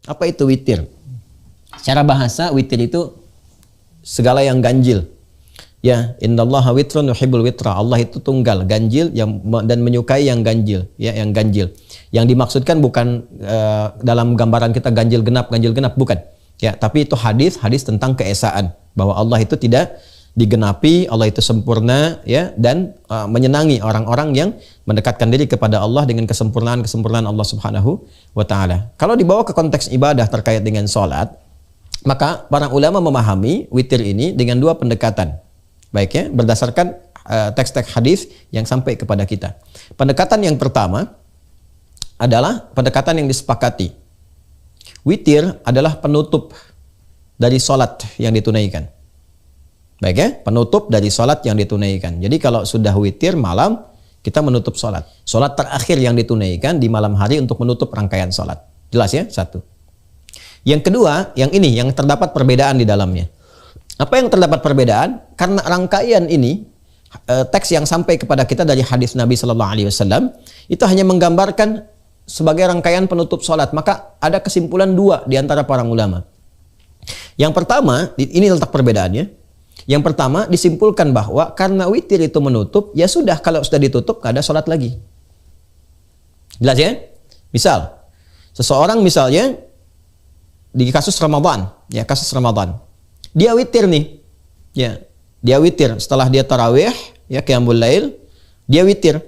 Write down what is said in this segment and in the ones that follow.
Apa itu witir? Secara bahasa witir itu segala yang ganjil. Ya, innallaha witrun yuhibbul witra. Allah itu tunggal, ganjil dan menyukai yang ganjil, ya, yang ganjil. Yang dimaksudkan bukan dalam gambaran kita ganjil genap, bukan. Ya, tapi itu hadis tentang keesaan, bahwa Allah itu tidak digenapi, Allah itu sempurna, ya, dan menyenangi orang-orang yang mendekatkan diri kepada Allah dengan kesempurnaan Allah Subhanahu wa taala. Kalau dibawa ke konteks ibadah terkait dengan salat, maka para ulama memahami witir ini dengan dua pendekatan. Baik, ya, berdasarkan teks-teks hadis yang sampai kepada kita. Pendekatan yang pertama adalah pendekatan yang disepakati. Witir adalah penutup dari salat yang ditunaikan. Baik, ya, penutup dari salat yang ditunaikan. Jadi kalau sudah witir malam, kita menutup salat. Salat terakhir yang ditunaikan di malam hari untuk menutup rangkaian salat. Jelas, ya? Satu. Yang kedua, yang ini yang terdapat perbedaan di dalamnya. Apa yang terdapat perbedaan? Karena rangkaian ini, teks yang sampai kepada kita dari hadis Nabi Sallallahu Alaihi Wasallam itu hanya menggambarkan sebagai rangkaian penutup salat. Maka ada kesimpulan dua di antara para ulama. Yang pertama, ini letak perbedaannya. Yang pertama disimpulkan bahwa karena witir itu menutup, ya sudah, kalau sudah ditutup nggak ada salat lagi. Jelas, ya? Misal, seseorang misalnya di kasus Ramadan, ya, kasus Ramadan. Dia witir nih, ya, dia witir setelah dia tarawih, ya, qiyamul lail, dia witir.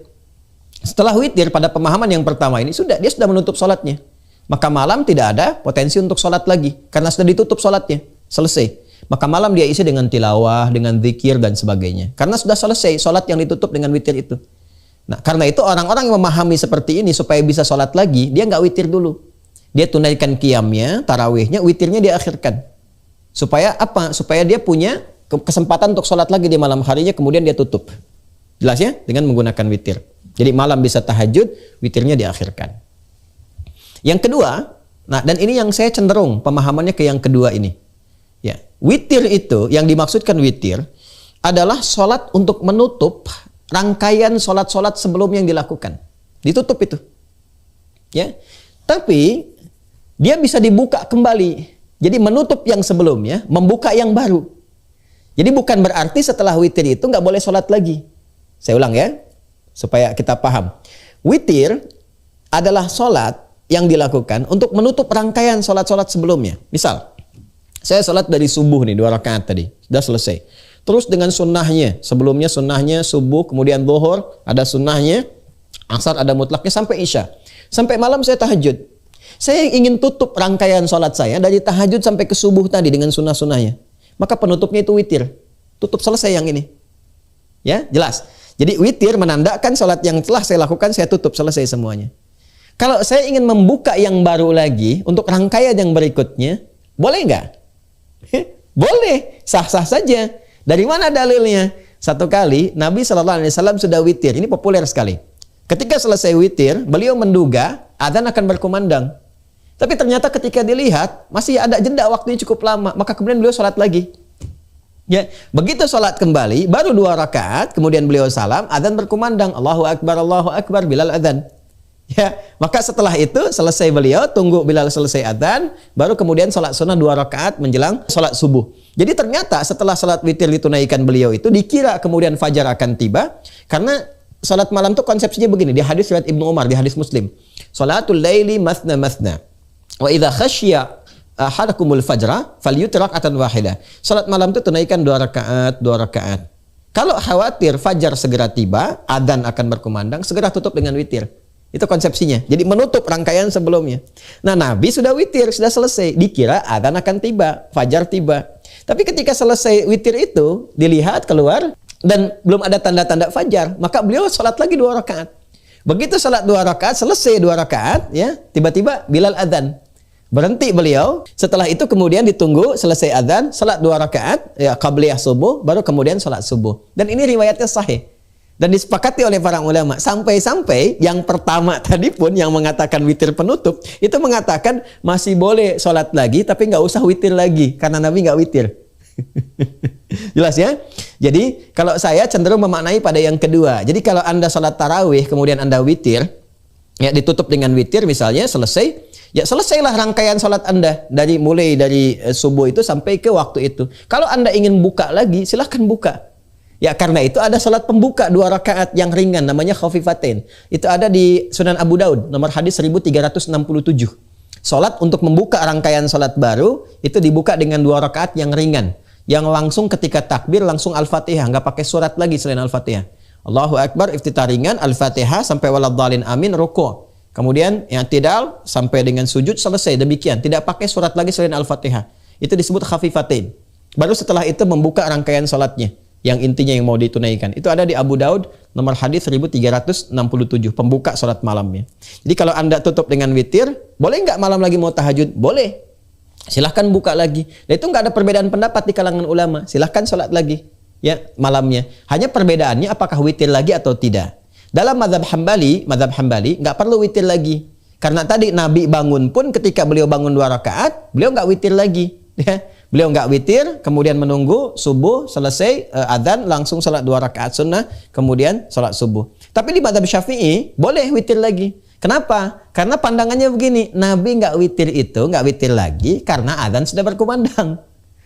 Setelah witir pada pemahaman yang pertama ini dia sudah menutup sholatnya, maka malam tidak ada potensi untuk sholat lagi karena sudah ditutup sholatnya, selesai. Maka malam dia isi dengan tilawah, dengan zikir dan sebagainya, karena sudah selesai sholat yang ditutup dengan witir itu. Nah, karena itu orang-orang yang memahami seperti ini supaya bisa sholat lagi, dia nggak witir dulu, dia tunaikan qiyamnya, tarawihnya, witirnya dia akhirkan. Supaya apa? Supaya dia punya kesempatan untuk sholat lagi di malam harinya, kemudian dia tutup. Jelas, ya? Dengan menggunakan witir. Jadi malam bisa tahajud, witirnya diakhirkan. Yang kedua, nah, dan ini yang saya cenderung pemahamannya ke yang kedua ini. Ya, witir itu, yang dimaksudkan witir adalah sholat untuk menutup rangkaian sholat-sholat sebelum yang dilakukan. Ditutup itu. Ya, tapi dia bisa dibuka kembali. Jadi menutup yang sebelumnya, membuka yang baru. Jadi bukan berarti setelah witir itu nggak boleh sholat lagi. Saya ulang, ya, supaya kita paham. Witir adalah sholat yang dilakukan untuk menutup rangkaian sholat-sholat sebelumnya. Misal, saya sholat dari subuh nih, 2 rakaat tadi, sudah selesai. Terus dengan sunnahnya, sebelumnya sunnahnya subuh, kemudian zuhur, ada sunnahnya, asar ada mutlaknya, sampai isya. Sampai malam saya tahajud. Saya ingin tutup rangkaian sholat saya dari tahajud sampai ke subuh tadi dengan sunnah-sunnahnya. Maka penutupnya itu witir. Tutup, selesai yang ini. Ya, jelas. Jadi witir menandakan sholat yang telah saya lakukan, saya tutup, selesai semuanya. Kalau saya ingin membuka yang baru lagi untuk rangkaian yang berikutnya, boleh nggak? Boleh, sah-sah saja. Dari mana dalilnya? Satu kali Nabi SAW sudah witir. Ini populer sekali. Ketika selesai witir, beliau menduga adzan akan berkumandang. Tapi ternyata ketika dilihat masih ada jeda waktunya cukup lama, maka kemudian beliau sholat lagi. Ya, begitu sholat kembali, baru 2 rakaat, kemudian beliau salam, adzan berkumandang, Allahu Akbar, Bilal adzan. Ya, maka setelah itu selesai beliau, tunggu Bilal selesai adzan, baru kemudian sholat sunnah 2 rakaat menjelang sholat subuh. Jadi ternyata setelah sholat witir ditunaikan beliau itu, dikira kemudian fajar akan tiba, karena sholat malam itu konsepsinya begini, di hadis riwayat Ibnu Umar, di hadis Muslim. Sholatul laili mathna. Wa idza khasyiya ahadakumul fajra falyutir rak'atan wahidah. Salat malam itu tunaikan 2 rakaat. Kalau khawatir fajar segera tiba, adzan akan berkumandang, segera tutup dengan witir. Itu konsepsinya. Jadi menutup rangkaian sebelumnya. Nah, Nabi sudah witir, sudah selesai. Dikira adzan akan tiba, fajar tiba. Tapi ketika selesai witir itu, dilihat keluar dan belum ada tanda-tanda fajar, maka beliau salat lagi 2 rakaat. Begitu salat 2 rakaat, selesai 2 rakaat, ya, tiba-tiba Bilal adzan. Berhenti beliau, setelah itu kemudian ditunggu selesai adzan, salat 2 rakaat, ya, qabliyah subuh, baru kemudian salat subuh. Dan ini riwayatnya sahih. Dan disepakati oleh para ulama. Sampai-sampai yang pertama tadi pun yang mengatakan witir penutup, itu mengatakan masih boleh salat lagi, tapi nggak usah witir lagi, karena Nabi nggak witir. Jelas, ya? Jadi kalau saya cenderung memaknai pada yang kedua. Jadi kalau Anda salat tarawih, kemudian Anda witir, Ya, ditutup dengan witir misalnya, selesai. Ya, selesailah rangkaian salat Anda mulai dari subuh itu sampai ke waktu itu. Kalau Anda ingin buka lagi, silahkan buka. Ya, karena itu ada salat pembuka 2 rakaat yang ringan namanya khafifatain. Itu ada di Sunan Abu Daud nomor hadis 1367. Salat untuk membuka rangkaian salat baru itu dibuka dengan 2 rakaat yang ringan, yang langsung ketika takbir langsung Al-Fatihah, nggak pakai surat lagi selain Al-Fatihah. Allahu Akbar, iftitah ringan, Al-Fatihah sampai waladhdallin amin, ruku'. Kemudian i'tidal sampai dengan sujud, selesai. Demikian, tidak pakai surat lagi selain Al-Fatihah. Itu disebut khafifatain. Baru setelah itu membuka rangkaian salatnya, yang intinya yang mau ditunaikan. Itu ada di Abu Daud nomor hadis 1367, pembuka salat malamnya. Jadi kalau Anda tutup dengan witir, boleh nggak malam lagi mau tahajud? Boleh. Silahkan buka lagi. Dan itu nggak ada perbedaan pendapat di kalangan ulama. Silahkan salat lagi ya malamnya. Hanya perbedaannya apakah witir lagi atau tidak. Dalam mazhab Hambali nggak perlu witir lagi. Karena tadi Nabi bangun pun ketika beliau bangun 2 rakaat, beliau nggak witir lagi. Ya. Beliau nggak witir, kemudian menunggu subuh selesai adzan langsung salat 2 rakaat sunnah, kemudian salat subuh. Tapi di mazhab Syafi'i boleh witir lagi. Kenapa? Karena pandangannya begini, Nabi nggak witir lagi karena adzan sudah berkumandang.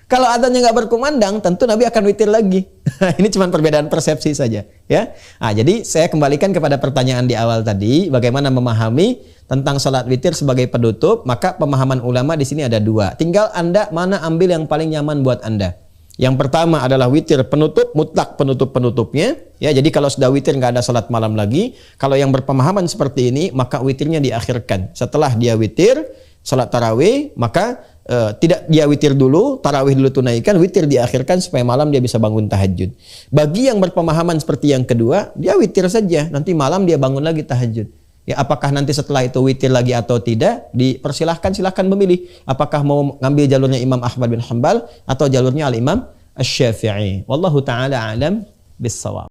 Kalau adzannya nggak berkumandang, tentu Nabi akan witir lagi. Ini cuma perbedaan persepsi saja, ya. Nah, jadi saya kembalikan kepada pertanyaan di awal tadi, bagaimana memahami tentang salat witir sebagai penutup. Maka pemahaman ulama di sini ada 2. Tinggal Anda mana ambil yang paling nyaman buat Anda. Yang pertama adalah witir penutup, mutlak penutup-penutupnya. Ya, jadi kalau sudah witir nggak ada salat malam lagi. Kalau yang berpemahaman seperti ini, maka witirnya diakhirkan. Setelah dia witir, salat tarawih, maka tidak dia witir dulu, tarawih dulu tunaikan, witir diakhirkan supaya malam dia bisa bangun tahajud. Bagi yang berpemahaman seperti yang kedua, dia witir saja, nanti malam dia bangun lagi tahajud. Ya, apakah nanti setelah itu witir lagi atau tidak, silahkan memilih. Apakah mau ngambil jalurnya Imam Ahmad bin Hanbal atau jalurnya Al-Imam Asy-Syafi'i. Wallahu ta'ala a'lam bis-shawab.